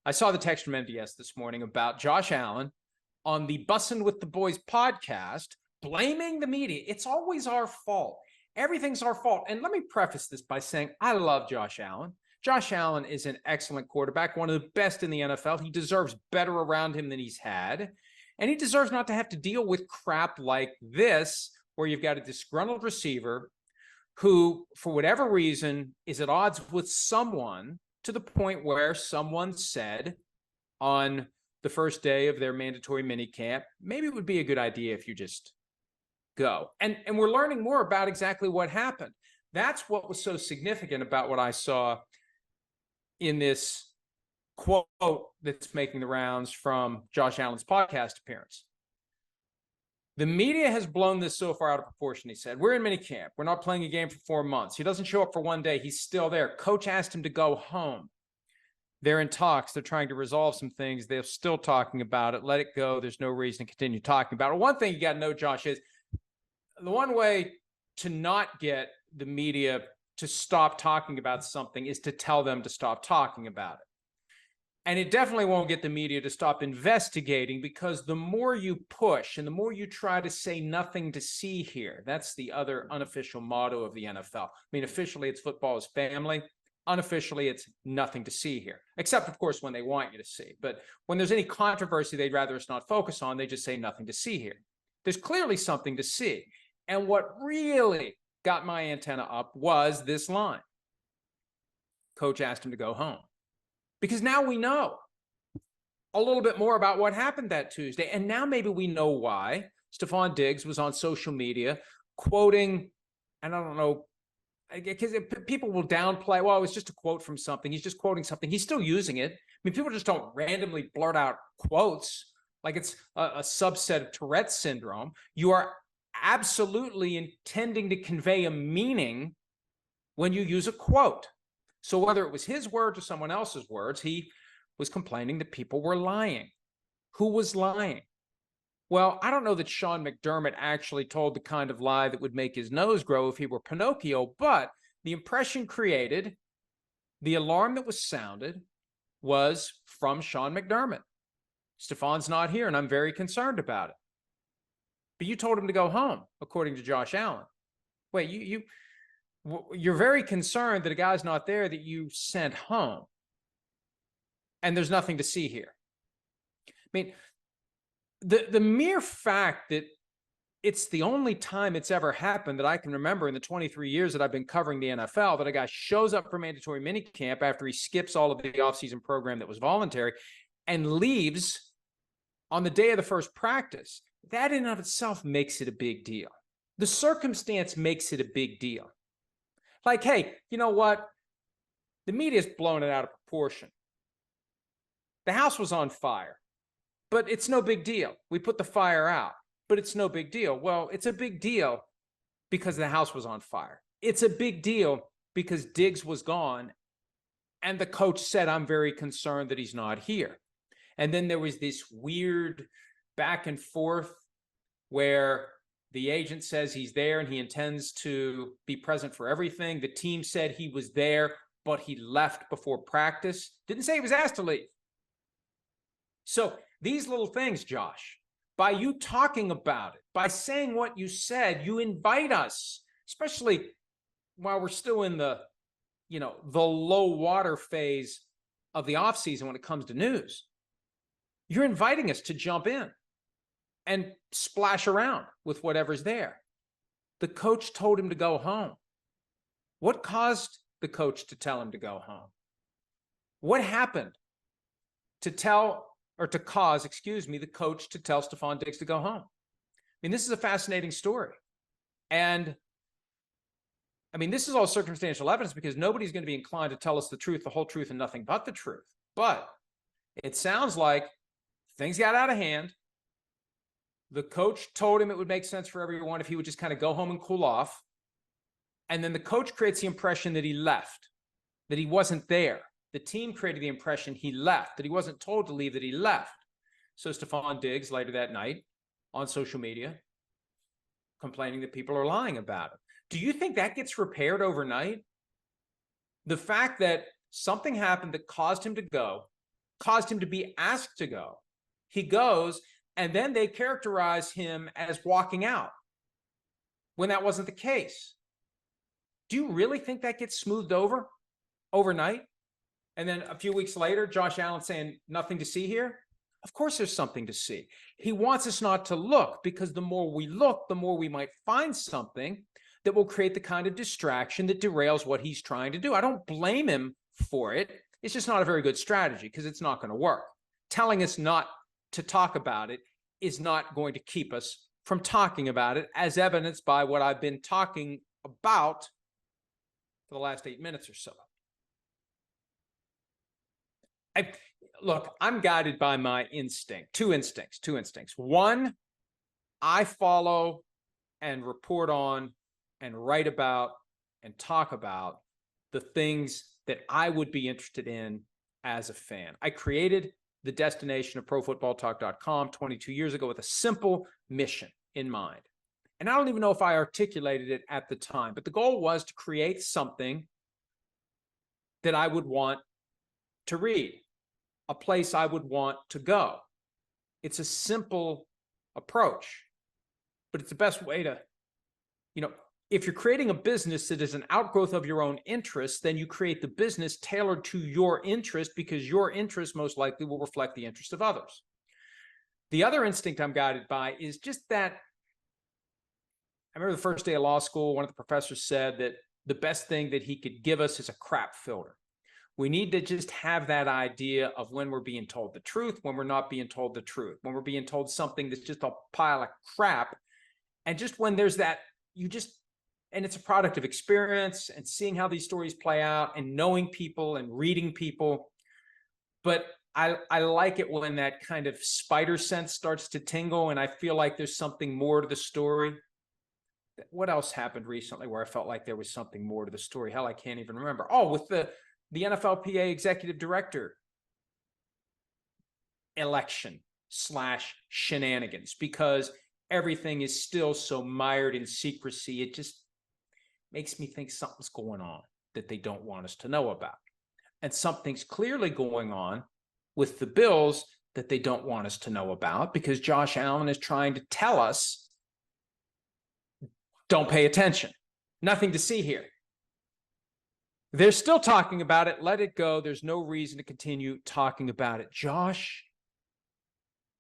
I saw the text from MDS this morning about Josh Allen on the Bussin' with the Boys podcast, blaming the media. It's always our fault. Everything's our fault. And let me preface this by saying I love Josh Allen. Josh Allen is an excellent quarterback, one of the best in the NFL. He deserves better around him than he's had. And he deserves not to have to deal with crap like this, where you've got a disgruntled receiver who, for whatever reason, is at odds with someone to the point where someone said on the first day of their mandatory minicamp, maybe it would be a good idea if you just go. And we're learning more about exactly what happened. That's what was so significant about what I saw in this quote that's making the rounds from Josh Allen's podcast appearance. The media has blown this so far out of proportion, he said. We're in minicamp. We're not playing a game for 4 months. He doesn't show up for one day. He's still there. Coach asked him to go home. They're in talks. They're trying to resolve some things. They're still talking about it. Let it go. There's no reason to continue talking about it. One thing you got to know, Josh, is the one way to not get the media to stop talking about something is to tell them to stop talking about it. And it definitely won't get the media to stop investigating, because the more you push and the more you try to say nothing to see here, that's the other unofficial motto of the NFL. I mean, officially it's football is family. Unofficially, it's nothing to see here, except, of course, when they want you to see. But when there's any controversy they'd rather us not focus on, they just say nothing to see here. There's clearly something to see. And what really got my antenna up was this line. Coach asked him to go home. Because now we know a little bit more about what happened that Tuesday. And now maybe we know why Stefon Diggs was on social media quoting, and I don't know, because people will downplay, well, it was just a quote from something. He's just quoting something. He's still using it. I mean, people just don't randomly blurt out quotes like it's a subset of Tourette's syndrome. You are absolutely intending to convey a meaning when you use a quote. So whether it was his words or someone else's words, he was complaining that people were lying. Who was lying? Well, I don't know that Sean McDermott actually told the kind of lie that would make his nose grow if he were Pinocchio, but the impression created, the alarm that was sounded, was from Sean McDermott. Stefon's not here, and I'm very concerned about it. But you told him to go home, according to Josh Allen. Wait, you're very concerned that a guy's not there that you sent home, and there's nothing to see here. I mean, the mere fact that it's the only time it's ever happened that I can remember in the 23 years that I've been covering the NFL that a guy shows up for mandatory minicamp after he skips all of the offseason program that was voluntary and leaves on the day of the first practice, that in and of itself makes it a big deal. The circumstance makes it a big deal. Like, hey, you know what? The media's blown it out of proportion. The house was on fire, but it's no big deal. We put the fire out, but it's no big deal. Well, it's a big deal because the house was on fire. It's a big deal because Diggs was gone, and the coach said, I'm very concerned that he's not here. And then there was this weird back and forth where the agent says he's there and he intends to be present for everything. The team said he was there, but he left before practice. Didn't say he was asked to leave. So these little things, Josh, by you talking about it, by saying what you said, you invite us, especially while we're still in the low water phase of the offseason when it comes to news. You're inviting us to jump in and splash around with whatever's there. The coach told him to go home. What caused the coach to tell him to go home? What happened to cause the coach to tell Stefon Diggs to go home? I mean, this is a fascinating story. And I mean, this is all circumstantial evidence because nobody's going to be inclined to tell us the truth, the whole truth, and nothing but the truth. But it sounds like things got out of hand. The coach told him it would make sense for everyone if he would just kind of go home and cool off. And then the coach creates the impression that he left, that he wasn't there. The team created the impression he left, that he wasn't told to leave, that he left. So Stefon Diggs later that night on social media complaining that people are lying about him. Do you think that gets repaired overnight? The fact that something happened that caused him to go, caused him to be asked to go. He goes, and then they characterize him as walking out when that wasn't the case. Do you really think that gets smoothed over overnight? And then a few weeks later, Josh Allen saying nothing to see here? Of course there's something to see. He wants us not to look, because the more we look, the more we might find something that will create the kind of distraction that derails what he's trying to do. I don't blame him for it. It's just not a very good strategy, because it's not going to work. Telling us not to talk about it is not going to keep us from talking about it, as evidenced by what I've been talking about for the last 8 minutes or so. Look, I'm guided by my instinct, two instincts. One, I follow and report on and write about and talk about the things that I would be interested in as a fan. I created the destination of ProFootballTalk.com 22 years ago with a simple mission in mind. And I don't even know if I articulated it at the time, but the goal was to create something that I would want to read, a place I would want to go. It's a simple approach, but it's the best way to, if you're creating a business that is an outgrowth of your own interests, then you create the business tailored to your interest, because your interest most likely will reflect the interest of others. The other instinct I'm guided by is just that, I remember the first day of law school, one of the professors said that the best thing that he could give us is a crap filter. We need to just have that idea of when we're being told the truth, when we're not being told the truth, when we're being told something that's just a pile of crap. And just when there's that, and it's a product of experience and seeing how these stories play out and knowing people and reading people. But I like it when that kind of spider sense starts to tingle and I feel like there's something more to the story. What else happened recently where I felt like there was something more to the story? Hell, I can't even remember. Oh, with the NFLPA executive director election / shenanigans, because everything is still so mired in secrecy. It just makes me think something's going on that they don't want us to know about. And something's clearly going on with the Bills that they don't want us to know about, because Josh Allen is trying to tell us, don't pay attention. Nothing to see here. They're still talking about it. Let it go. There's no reason to continue talking about it. Josh,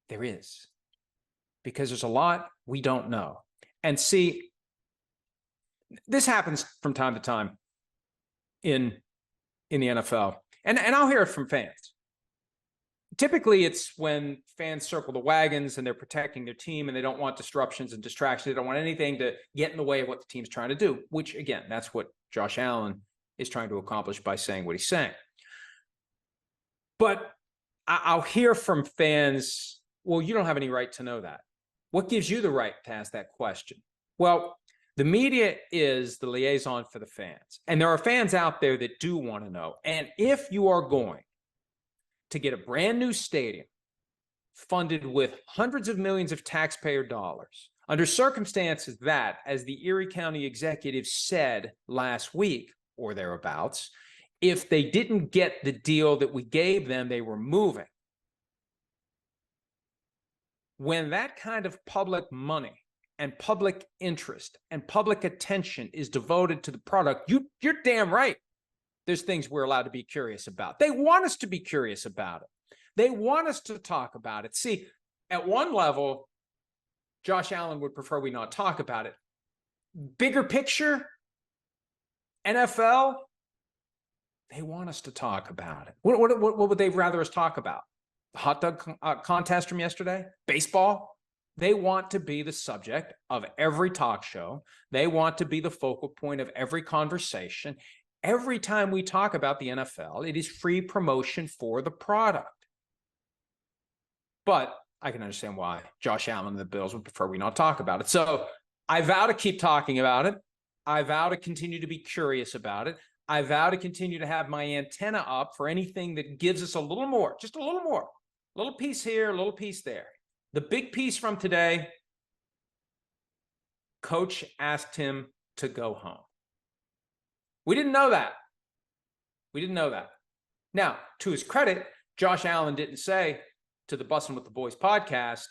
there is. Because there's a lot we don't know. And see, this happens from time to time in the NFL. And I'll hear it from fans. Typically, it's when fans circle the wagons and they're protecting their team and they don't want disruptions and distractions. They don't want anything to get in the way of what the team's trying to do, which, again, that's what Josh Allen is trying to accomplish by saying what he's saying. But I'll hear from fans, well, you don't have any right to know that. What gives you the right to ask that question? Well, the media is the liaison for the fans. And there are fans out there that do want to know. And if you are going to get a brand new stadium funded with hundreds of millions of taxpayer dollars, under circumstances that, as the Erie County executive said last week or thereabouts, if they didn't get the deal that we gave them, they were moving. When that kind of public money and public interest and public attention is devoted to the product, you're damn right. There's things we're allowed to be curious about. They want us to be curious about it. They want us to talk about it. See, at one level, Josh Allen would prefer we not talk about it. Bigger picture, NFL, they want us to talk about it. What would they rather us talk about? The hot dog contest from yesterday? Baseball? They want to be the subject of every talk show. They want to be the focal point of every conversation. Every time we talk about the NFL, it is free promotion for the product. But I can understand why Josh Allen and the Bills would prefer we not talk about it. So I vow to keep talking about it. I vow to continue to be curious about it. I vow to continue to have my antenna up for anything that gives us a little more, just a little more, a little piece here, a little piece there. The big piece from today, coach asked him to go home. We didn't know that. We didn't know that. Now, to his credit, Josh Allen didn't say to the Bussin' with the Boys podcast,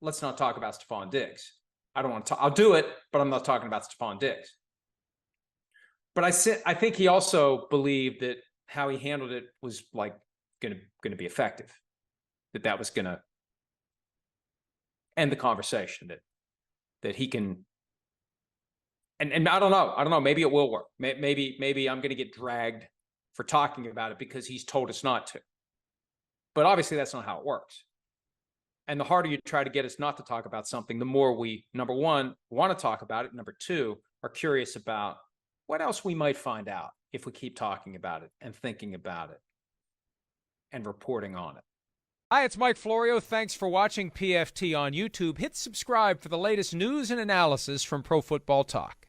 let's not talk about Stefon Diggs. I don't want to talk. I'll do it, but I'm not talking about Stefon Diggs. But I think he also believed that how he handled it was like going to be effective, that was going to end the conversation, that he can. And I don't know. Maybe it will work. Maybe I'm going to get dragged for talking about it because he's told us not to. But obviously that's not how it works. And the harder you try to get us not to talk about something, the more we, number one, want to talk about it. Number two, are curious about what else we might find out if we keep talking about it and thinking about it and reporting on it. Hi, it's Mike Florio. Thanks for watching PFT on YouTube. Hit subscribe for the latest news and analysis from Pro Football Talk.